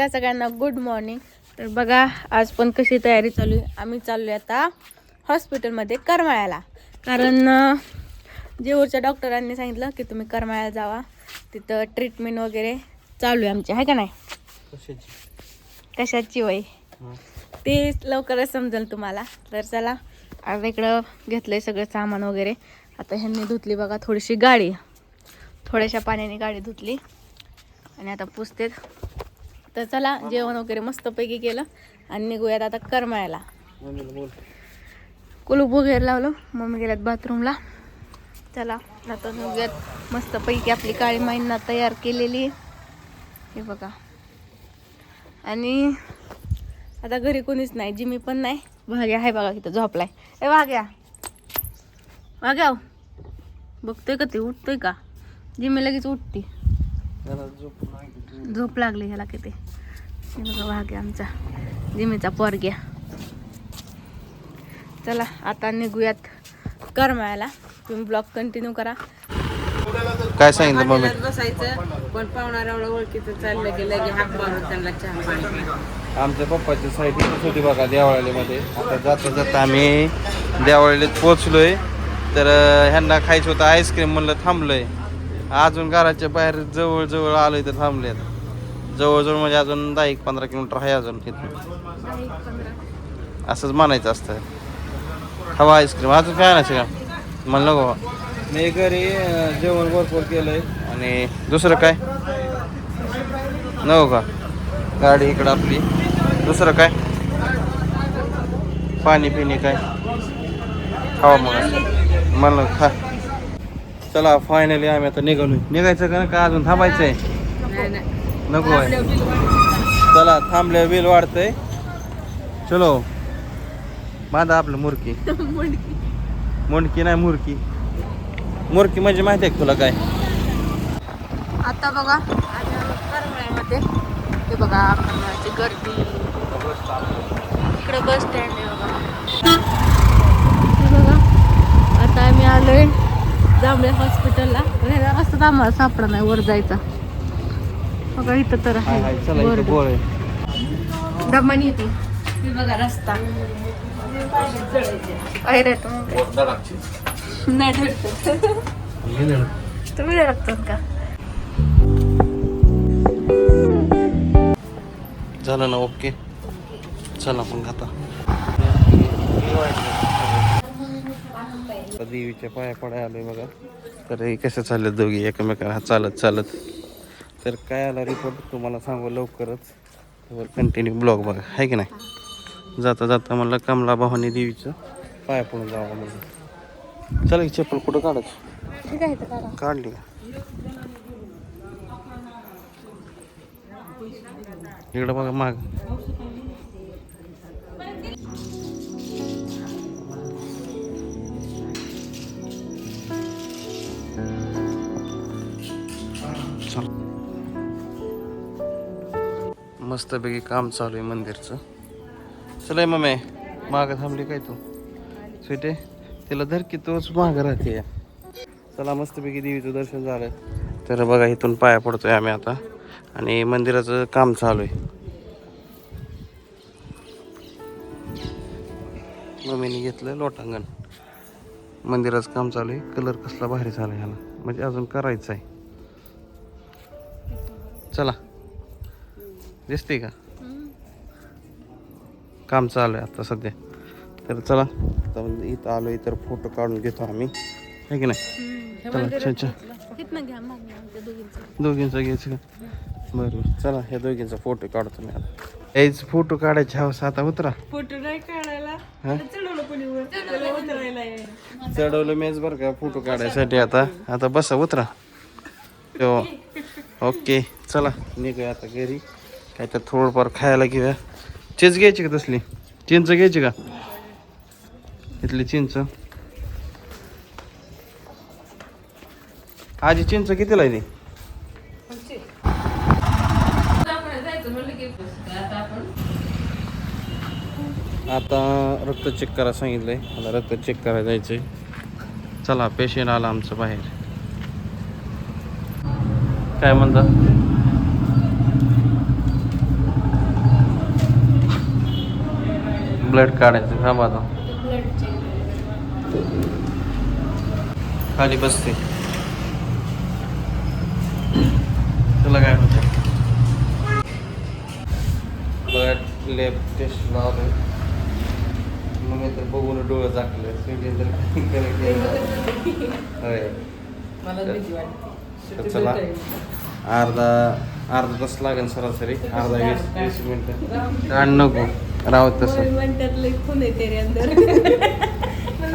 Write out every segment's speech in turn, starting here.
सगळ्यांना good morning. तर बघा आज पण कशी तयारी चालू आहे. आम्ही चाललो आता हॉस्पिटलमध्ये करमाळ्याला, कारण जेऊरच्या डॉक्टरांनी सांगितलं की तुम्ही करमाळ्याला जावा, तिथं ट्रीटमेंट वगैरे चालू आहे आमची, आहे का नाही? कशाची वय ते लवकरच समजेल तुम्हाला. तर चला, आज इकडं घेतलंय सगळं सामान वगैरे. आता ह्यांनी धुतली बघा थोडीशी गाडी, थोड्याशा पाण्याने गाडी धुतली आणि आता पुसते. तर चला, जेवण वगैरे मस्तपैकी केलं आणि निघूयात आता करमाळ्याला. कुलूप वगैरे लावलं, मम्मी गेल्यात बाथरूमला. चला आता निघूयात मस्तपैकी. आपली काळी माईंना तयार केलेली हे बघा. आणि आता घरी कोणीच नाही, जिमी पण नाही. भाग्या आहे बघा इथं झोपलाय. ए भाग्या, भाग्या बघतोय का ते, उठतोय का? जिमी लगेच उठती, झोप लागली ह्याला किती. हे बघा भाग्या आमचा, जिमीचा पोरग्या. चला आता निघूयात करमाळ्याला. तुम्ही ब्लॉग कंटिन्यू करा. काय सांगितलं मम्मी? बसायचं, पण पाहुणार एवढं ओळखीचं चाललं की लगे हाक मारून त्यांना चहा पाणी. आमच्या पप्पाची साईड होती बघा देवाळ्यामध्ये. आता जाता जाता आम्ही देवाळ्यात पोचलोय. तर ह्यांना खायचं होतं आईस्क्रीम, म्हणलं थांबलोय. अजून घराच्या बाहेर जवळ आलोय तर थांबले. जवळ म्हणजे अजून 10-15 किलोमीटर आहे अजून तिथून. असंच म्हणायचं असतं. हवा आईस्क्रीम अजून काय नाही का म्हणलं बाबा. मी घरी जेवण भरपूर केलंय आणि दुसरं काय नको का. गाडी इकडं आपली, दुसरं काय पाणी पिणे काय खावा मग म्हणलं खा. चला फायनली आम्ही आता निघायचं का अजून थांबायचंय? नको आहे. चला थांबल्या बिल वाढतंय. चलो बांधा आपलं मुरकी. मुंडकी नाही मुरकी. मुरकी म्हणजे माहिती आहे का तुला काय? आता बघा करमाळ्यामध्ये हे बघा करमाळ्याची गर्दी. इकडे बस स्टँड आहे बघा. हे बघा आता आम्ही आलोय जांभळे हॉस्पिटलला. असं आम्हाला सापडा नाही वर जायचा. बघा इथं तर आहे दमानी येते. हे बघा रस्ता नाही धडतो. तुम्ही धडकतात का? झालं ना? ओके चला मग आता देवीच्या पाया पडाय आलोय बघा. तर हे कसं चाललं दोघी एकमेकांना चालत. तर काय आला रिपोर्ट तुम्हाला सांगू लवकरच. कंटिन्यू ब्लॉग बघा, आहे की नाही. जाता जाता म्हणलं कमला भवानी देवीचं पाया पडून जावं म्हणलं. चला की चप्पल कुठं काढायचं? काढली का? इकडं बघा माग. मस्तपैकी काम चालू आहे मंदिरचं. चला मम्मी माग थांबली काय तू? स्वीटे तिला धर की, तोच माग राहते. चला मस्तपैकी देवीचं दर्शन झालं. तर बघा इथून पाया पडतोय आम्ही आता आणि मंदिराचं काम चालू आहे. मम्मीने घेतलं लोटांगण. मंदिराचं काम चालू आहे. कलर कसला भारी झाला ह्याला, म्हणजे अजून करायचं आहे. चला दिसते का? काम चालू आहे आता सध्या. तर चला आता इथं आलोय तर फोटो काढून घेतो आम्ही, आहे की नाही? चला अच्छा दोघींचा घ्यायचं का? बरं चला ह्या दोघींचा फोटो काढतो मी आता. हेच फोटो काढायची हवस. आता उतरा. फोटो नाही काढायला, चढवलं मेज बरं का फोटो काढायसाठी. आता बसा उतरा. हो ओके चला निघूया आता घरी. काय तर थोडंफार खायला घेऊया. चीज घ्यायची का तसली? चिंच घ्यायची का? इथली चिंच आजी चिंच कितीला आहे ती? आता रक्त चेक करा सांगितलंय. आता रक्त चेक करायला जायचंय. चला पेशंट आला आमचं बाहेर. काय म्हणता? ब्लड काढायचं का माझा ब्लड चेक. खाली बसते. तुला काय होतं? ब्लड लॅब टेस्ट लावलं मग तर बघून डोळं झाकलं होय. तर चला अर्धा तास लागेल सरासरी. अर्धा 20 मिनिटं काढ नको राहत तसं. म्हणतात लई खून येते रे अंदर.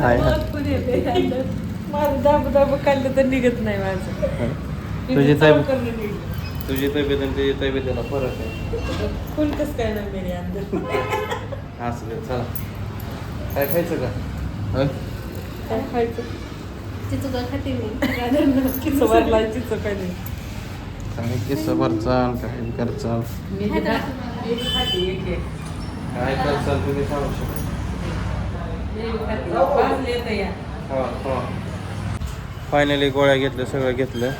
हाय. खून येते अंदर. माझं दाबू काढलं तर निघत नाही माझं. तुझी तब्येत आणि तुझी तब्येतीला फरक आहे. खून कसं काय ना मेरे अंदर. असं दे चला. काय खायचं का? काय खायचं? चिचुका खाते मी. चिचू भरला चिचू पाहिजे. काय किस्सा भरचाल काय करचाल मी खाते एक काय करचाल तुम्ही सांगू शकता. फायनली गोळ्या घेतल्या सगळं घेतलं.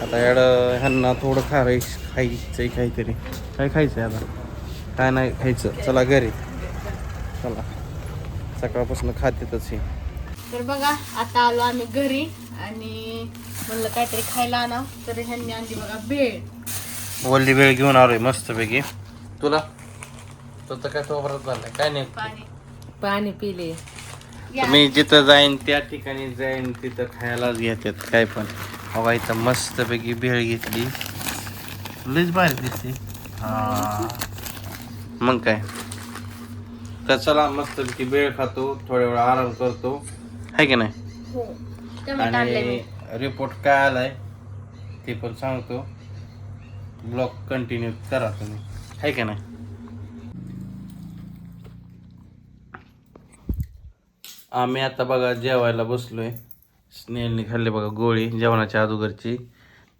आता ह्यांना थोडं खायचंय काहीतरी. काय खायचंय आता? काय नाही खायचं. चला घरी चला. सकाळपासून खातेतच हे. तर बघा आता आलो आम्ही घरी आणि म्हणलं काहीतरी खायला आणा. तर ह्यांनी आणली बघा भेळ. वल्ली वेळ घेऊन आलोय मस्तपैकी. तुला तर काय तो बरंच झालाय काय नाही. पाणी पिले. मी जिथं जाईन त्या ठिकाणी जाईन तिथं खायलाच घेतात काय पण. बघा इथं मस्तपैकी भेळ घेतली. लईच भारी दिसते. हा मग काय तर चला मस्तपैकी भेळ खातो. थोड्या वेळ आराम करतो आहे की नाही. हो टमाटर आणलंय मी. आणि रिपोर्ट काय आलाय ते पण सांगतो. ब्लॉग कंटिन्यू करा तुम्ही आहे का नाही. आम्ही आता बघा जेवायला बसलोय. स्नेहलने खाल्ली बघा गोळी जेवणाच्या अगोदरची.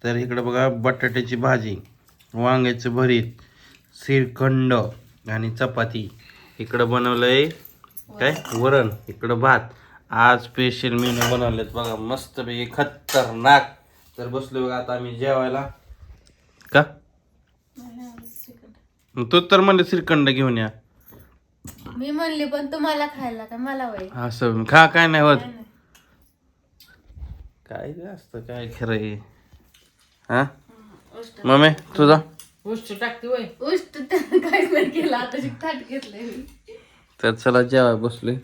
तर इकडे बघा बटाट्याची भाजी, वांग्याचं भरीत, श्रीखंड आणि चपाती. इकडं बनवलंय काय वरण. इकडं भात. आज स्पेशल मेनू बनवलेत बघा मस्तपैकी खतरनाक. तर बसलो बघा आता आम्ही जेवायला. का तू तर म्हणले श्रीखंड घेऊन या. मी म्हणली पण तुम्हाला खायला का मला वय. असं खा काय नाही होत. काय असतं काय खरं हा मम्मी तुझा उष्ट टाकते वय. उष्ट काहीच नाही केलं. आता ताट घेतलंय मी. तर चला जेवाय बसलोय.